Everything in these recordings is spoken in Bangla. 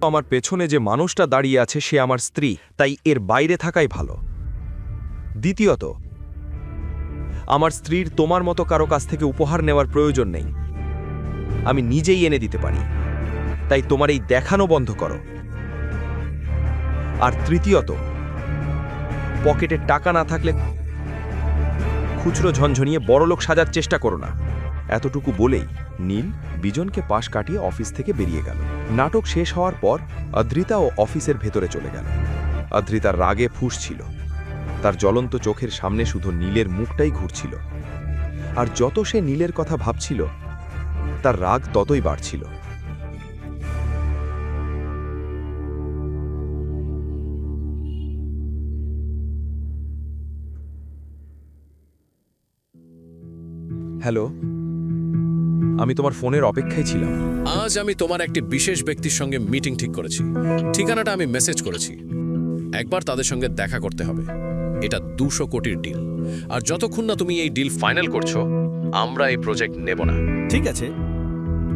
আমার পেছনে যে মানুষটা দাঁড়িয়ে আছে সে আমার স্ত্রী, তাই এর বাইরে থাকাই ভালো। দ্বিতীয়ত, আমার স্ত্রীর তোমার মতো কারো কাছ থেকে উপহার নেওয়ার প্রয়োজন নেই, আমি নিজেই এনে দিতে পারি। তাই তোমার এই দেখানো বন্ধ করো। আর তৃতীয়ত, পকেটে টাকা না থাকলে খুচরো ঝনঝনিয়ে বড়লোক সাজার চেষ্টা করো না। এতটুকু বলেই নীল বিজনকে পাশ কাটিয়ে অফিস থেকে বেরিয়ে গেল। নাটক শেষ হওয়ার পর অদ্রিতা ও অফিসের ভেতরে চলে গেল। অদ্রিতার রাগে ফুঁসছিল, তার জ্বলন্ত চোখের সামনে শুধু নীলের মুখটাই ঘুরছিল। আর যত সে নীলের কথা ভাবছিল, তার রাগ ততই বাড়ছিল। হ্যালো, আমি তোমার ফোনের অপেক্ষায় ছিলাম। আজ আমি তোমার একটি বিশেষ ব্যক্তির সঙ্গে মিটিং ঠিক করেছি। ঠিকানাটা আমি মেসেজ করেছি। একবার তাদের সঙ্গে দেখা করতে হবে। এটা 200 কোটির ডিল, আর যতক্ষণ না তুমি এই ডিল ফাইনাল করছো, আমরা এই প্রজেক্ট নেব না। ঠিক আছে,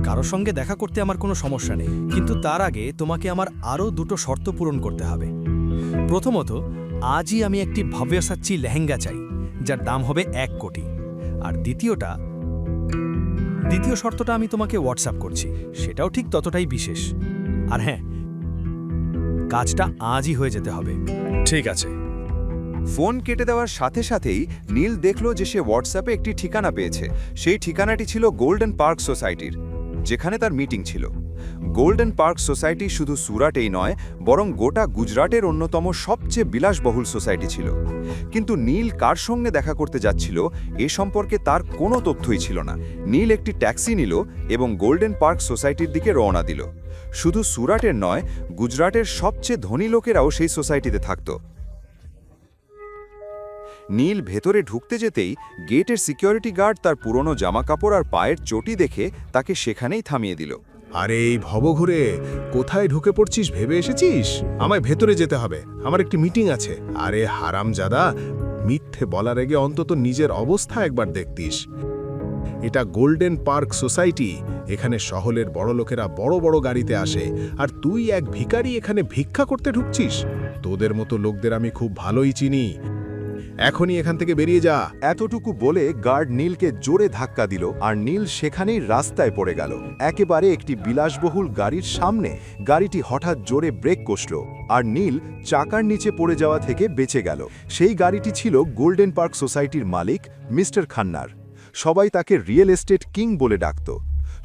কারোর সঙ্গে দেখা করতে আমার কোনো সমস্যা নেই, কিন্তু তার আগে তোমাকে আমার আরও 2টো শর্ত পূরণ করতে হবে। প্রথমত, আজই আমি একটি ভব্যসাচী লেহেঙ্গা চাই, যার দাম হবে 1 কোটি। আর দ্বিতীয় শর্তটা আমি তোমাকে হোয়াটসঅ্যাপ করছি, সেটাও ঠিক ততটাই বিশেষ। আর হ্যাঁ, কাজটা আজই হয়ে যেতে হবে। ঠিক আছে। ফোন কেটে দেওয়ার সাথে সাথেই নীল দেখল যে সে হোয়াটসঅ্যাপে একটি ঠিকানা পেয়েছে। সেই ঠিকানাটি ছিল গোল্ডেন পার্ক সোসাইটির, যেখানে তার মিটিং ছিল। গোল্ডেন পার্ক সোসাইটি শুধু সুরাটেই নয়, বরং গোটা গুজরাটের অন্যতম সবচেয়ে বিলাসবহুল সোসাইটি ছিল। কিন্তু নীল কার সঙ্গে দেখা করতে যাচ্ছিল এ সম্পর্কে তার কোনো তথ্যই ছিল না। নীল একটি ট্যাক্সি নিল এবং গোল্ডেন পার্ক সোসাইটির দিকে রওনা দিল। শুধু সুরাটের নয়, গুজরাটের সবচেয়ে ধনী লোকেরাও সেই সোসাইটিতে থাকত। নীল ভেতরে ঢুকতে যেতেই গেটের সিকিউরিটি গার্ড তার পুরনো জামাকাপড় আর পায়ের চটি দেখে তাকে সেখানেই থামিয়ে দিল। আরে এই ভবঘুরে কোথায় ঢুকে পড়ছিস ভেবে এসেছিস? আমায় ভেতরে যেতে হবে, আমার একটি মিটিং আছে। আরে হারামজাদা, মিথ্যে বলার আগে অন্তত নিজের অবস্থা একবার দেখতিস। এটা গোল্ডেন পার্ক সোসাইটি, এখানে শহরের বড় লোকেরা বড় বড় গাড়িতে আসে, আর তুই এক ভিখারি এখানে ভিক্ষা করতে ঢুকছিস। তোদের মতো লোকদের আমি খুব ভালোই চিনি, এখনই এখান থেকে বেরিয়ে যা। এতটুকু বলে গার্ড নীলকে জোরে ধাক্কা দিল, আর নীল সেখানেই রাস্তায় পড়ে গেল। একেবারে একটি বিলাসবহুল গাড়ির সামনে। গাড়িটি হঠাৎ জোরে ব্রেক কষল, আর নীল চাকার নিচে পড়ে যাওয়া থেকে বেঁচে গেল। সেই গাড়িটি ছিল গোল্ডেন পার্ক সোসাইটির মালিক মিস্টার খান্নার। সবাই তাকে রিয়েল এস্টেট কিং বলে ডাকত।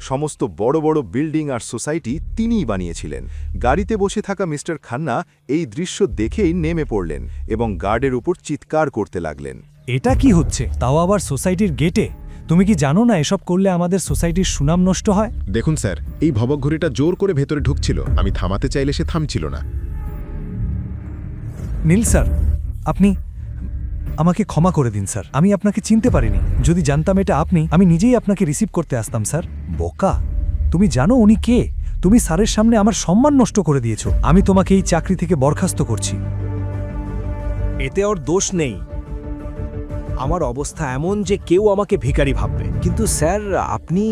সমস্ত বড় বড় বিল্ডিং আর সোসাইটি তিনিই বানিয়েছিলেন। গাড়িতে বসে থাকা মিস্টার খান্না এই দৃশ্য দেখেই নেমে পড়লেন এবং গার্ডের উপর চিৎকার করতে লাগলেন। এটা কি হচ্ছে, তাও আবার সোসাইটির গেটে? তুমি কি জানো না এসব করলে আমাদের সোসাইটির সুনাম নষ্ট হয়? দেখুন স্যার, এই ভবঘুরিটা জোর করে ভেতরে ঢুকছিল, আমি থামাতে চাইলে সে থামছিল না। নীল স্যার, আপনি আমাকে ক্ষমা করে দিন স্যার, আমি আপনাকে চিনতে পারিনি। যদি জানতাম এটা আপনি, আমি নিজেই আপনাকে রিসিভ করতে আসতাম স্যার। বোকা, তুমি জানো উনি কে? তুমি স্যারের সামনে আমার সম্মান নষ্ট করে দিয়েছো। আমি তোমাকে এই চাকরি থেকে বরখাস্ত করছি। এতে ওর দোষ নেই। আমার অবস্থা এমন যে কেউ আমাকে ভিখারি ভাববে। কিন্তু স্যার, আপনি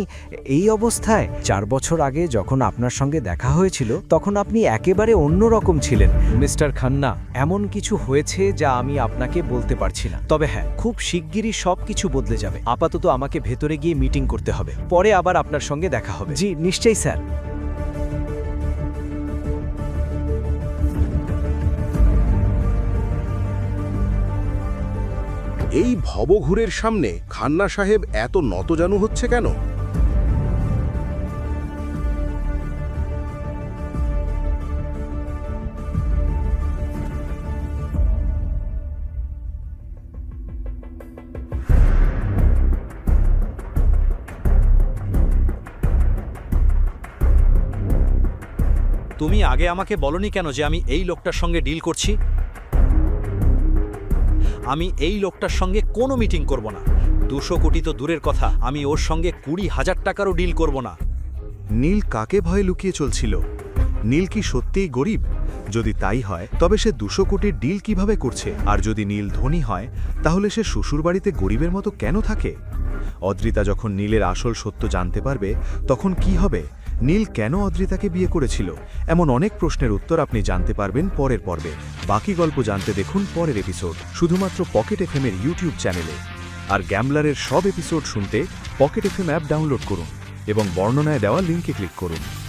এই অবস্থায় 4 বছর আগে যখন আপনার সঙ্গে দেখা হয়েছিল, তখন আপনি একেবারে অন্যরকম ছিলেন। মিস্টার খান্না, এমন কিছু হয়েছে যা আমি আপনাকে বলতে পারছি না। তবে হ্যাঁ, খুব শিগগিরই সব কিছু বদলে যাবে। আপাতত আমাকে ভেতরে গিয়ে মিটিং করতে হবে, পরে আবার আপনার সঙ্গে দেখা হবে। জি নিশ্চয়ই স্যার। এই ভবঘুরের সামনে খান্না সাহেব এত নতজানু হচ্ছে কেন? তুমি আগে আমাকে বলনি কেন যে আমি এই লোকটার সঙ্গে ডিল করছি? আমি এই লোকটার সঙ্গে কোনো মিটিং করব না। 200 কোটি তো দূরের কথা, আমি ওর সঙ্গে 20,000 টাকারও ডিল করব না। নীল কাকে ভয়ে লুকিয়ে চলছিল? নীল কি সত্যিই গরিব? যদি তাই হয়, তবে সে 200 কোটির ডিল কিভাবে করছে? আর যদি নীল ধনী হয়, তাহলে সে শ্বশুরবাড়িতে গরিবের মতো কেন থাকে? অদ্রিতা যখন নীলের আসল সত্য জানতে পারবে, তখন কি হবে? নীল কেন অদ্রিতাকে বিয়ে করেছিল এমন অনেক প্রশ্নের উত্তর আপনি জানতে পারবেন পরের পর্বে। বাকি গল্প জানতে দেখুন পরের এপিসোড শুধুমাত্র পকেট এফএম-এর ইউটিউব চ্যানেলে। আর গ্যাম্বলারের সব এপিসোড শুনতে পকেট এফএম অ্যাপ ডাউনলোড করুন এবং বর্ণনায় দেওয়া লিঙ্কে ক্লিক করুন।